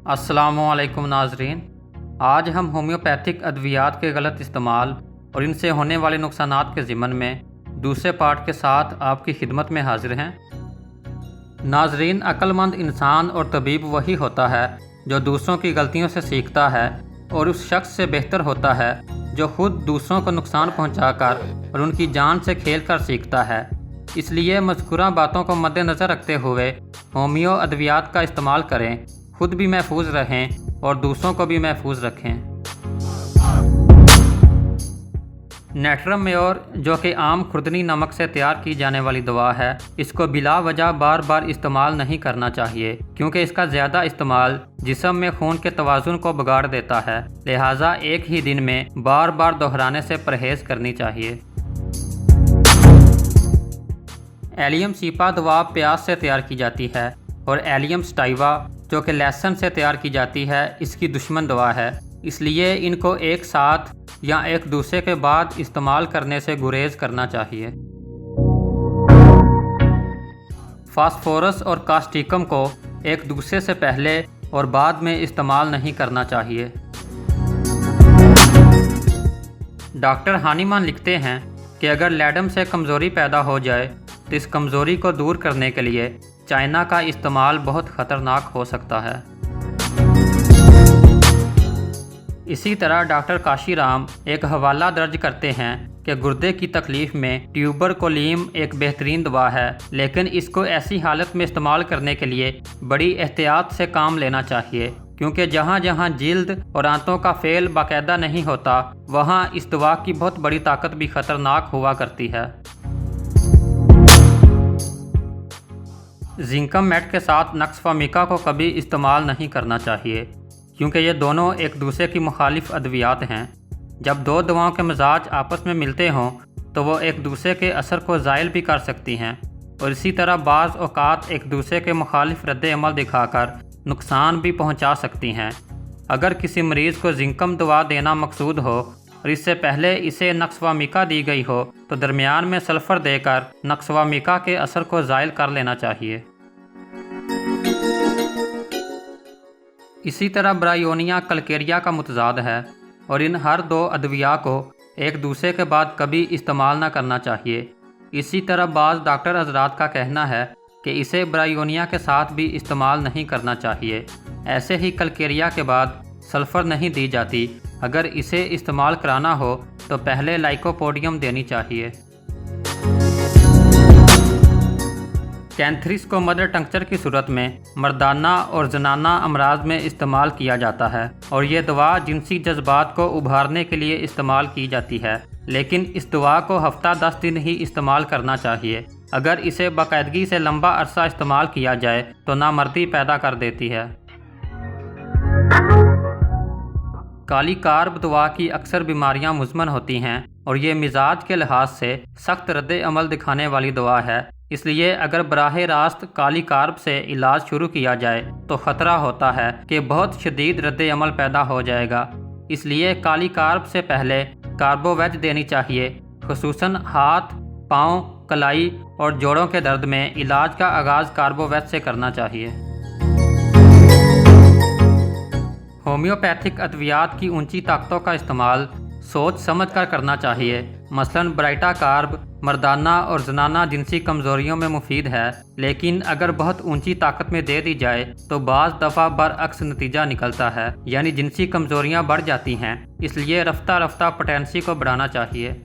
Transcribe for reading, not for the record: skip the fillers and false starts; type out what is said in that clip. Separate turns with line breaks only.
अस्सलामुअलैकुम नाजरीन। आज हम होम्योपैथिक अद्वियात के गलत इस्तेमाल और इनसे होने वाले नुकसानात के ज़िमन में दूसरे पार्ट के साथ आपकी खिदमत में हाजिर हैं। नाजरीन, अक्लमंद इंसान और तबीब वही होता है जो दूसरों की गलतियों से सीखता है और उस शख्स से बेहतर होता है जो खुद दूसरों को नुकसान पहुंचाकर और उनकी जान से खेलकर सीखता है। इसलिए मज़कूरा बातों को मद्देनज़र रखते हुए होम्यो अद्वियात का इस्तेमाल करें, खुद भी महफूज रहें और दूसरों को भी महफूज रखें। नेट्रम मेयोर, जो कि आम खुर्दनी नमक से तैयार की जाने वाली दवा है, इसको बिला वजह बार बार इस्तेमाल नहीं करना चाहिए क्योंकि इसका ज़्यादा इस्तेमाल जिस्म में खून के तवाज़ुन को बिगाड़ देता है। लिहाजा एक ही दिन में बार बार दोहराने से परहेज़ करनी चाहिए। एलियम सीपा दवा प्याज से तैयार की जाती है और एलियम स्टाइवा, जो कि लहसुन से तैयार की जाती है, इसकी दुश्मन दवा है। इसलिए इनको एक साथ या एक दूसरे के बाद इस्तेमाल करने से गुरेज करना चाहिए। फास्फोरस और कास्टिकम को एक दूसरे से पहले और बाद में इस्तेमाल नहीं करना चाहिए। डॉक्टर हानीमान लिखते हैं कि अगर लैडम से कमज़ोरी पैदा हो जाए तो इस कमज़ोरी को दूर करने के लिए चाइना का इस्तेमाल बहुत ख़तरनाक हो सकता है। इसी तरह डॉक्टर काशीराम एक हवाला दर्ज करते हैं कि गुर्दे की तकलीफ़ में ट्यूबरकुलिन एक बेहतरीन दवा है, लेकिन इसको ऐसी हालत में इस्तेमाल करने के लिए बड़ी एहतियात से काम लेना चाहिए क्योंकि जहाँ जहाँ जिल्द और आंतों का फेल बाकायदा नहीं होता, वहाँ इस दवा की बहुत बड़ी ताकत भी ख़तरनाक हुआ करती है। जिंकम मेट के साथ नक्सफामिका को कभी इस्तेमाल नहीं करना चाहिए क्योंकि ये दोनों एक दूसरे की मुखालिफ अद्वियात हैं। जब दो दवाओं के मिजाज आपस में मिलते हों तो वो एक दूसरे के असर को ज़ायल भी कर सकती हैं और इसी तरह बाज़ औक़ात एक दूसरे के मुखालिफ रद्द अमल दिखाकर नुकसान भी पहुंचा सकती हैं। अगर किसी मरीज़ को जिंकम दवा देना मकसूद हो और इससे पहले इसे नक्सफामिका दी गई हो तो दरमियान में सल्फ़र देकर नक्सफामिका के असर को ज़ायल कर लेना चाहिए। इसी तरह ब्रायोनिया कलकेरिया का मुतज़ाद है और इन हर दो अद्विया को एक दूसरे के बाद कभी इस्तेमाल न करना चाहिए। इसी तरह बाज़ डॉक्टर हज़रात का कहना है कि इसे ब्रायोनिया के साथ भी इस्तेमाल नहीं करना चाहिए। ऐसे ही कलकेरिया के बाद सल्फ़र नहीं दी जाती। अगर इसे इस्तेमाल कराना हो तो पहले लाइकोपोडियम देनी चाहिए। कैंथरिस को मदर टंक्चर की सूरत में मर्दाना और जनाना अमराज में इस्तेमाल किया जाता है और ये दवा जिनसी जज्बात को उभारने के लिए इस्तेमाल की जाती है, लेकिन इस दवा को हफ्ता 10 दिन ही इस्तेमाल करना चाहिए। अगर इसे बाकायदगी से लंबा अरसा इस्तेमाल किया जाए तो नामर्दी पैदा कर देती है। काली कार्ब दवा की अक्सर बीमारियां मुज़मन होती हैं और ये मिजाज के लिहाज से सख्त रद्द अमल दिखाने वाली दवा है। इसलिए अगर बराह रास्त काली कार्ब से इलाज शुरू किया जाए तो ख़तरा होता है कि बहुत शदीद रद्द अमल पैदा हो जाएगा। इसलिए काली कार्ब से पहले कार्बोवेज देनी चाहिए। खुसूसन हाथ, पाँव, कलाई और जोड़ों के दर्द में इलाज का आगाज़ कार्बोवेज से करना चाहिए। होम्योपैथिक अद्वियात की ऊंची ताकतों का इस्तेमाल सोच समझ कर करना चाहिए। मसलन ब्राइटा कार्ब मर्दाना और जनाना जिनसी कमज़ोरियों में मुफीद है, लेकिन अगर बहुत ऊंची ताकत में दे दी जाए तो बाज़ दफ़ा बरअक्स नतीजा निकलता है, यानी जिनसी कमज़ोरियां बढ़ जाती हैं। इसलिए रफ्ता रफ्ता पोटेंसी को बढ़ाना चाहिए।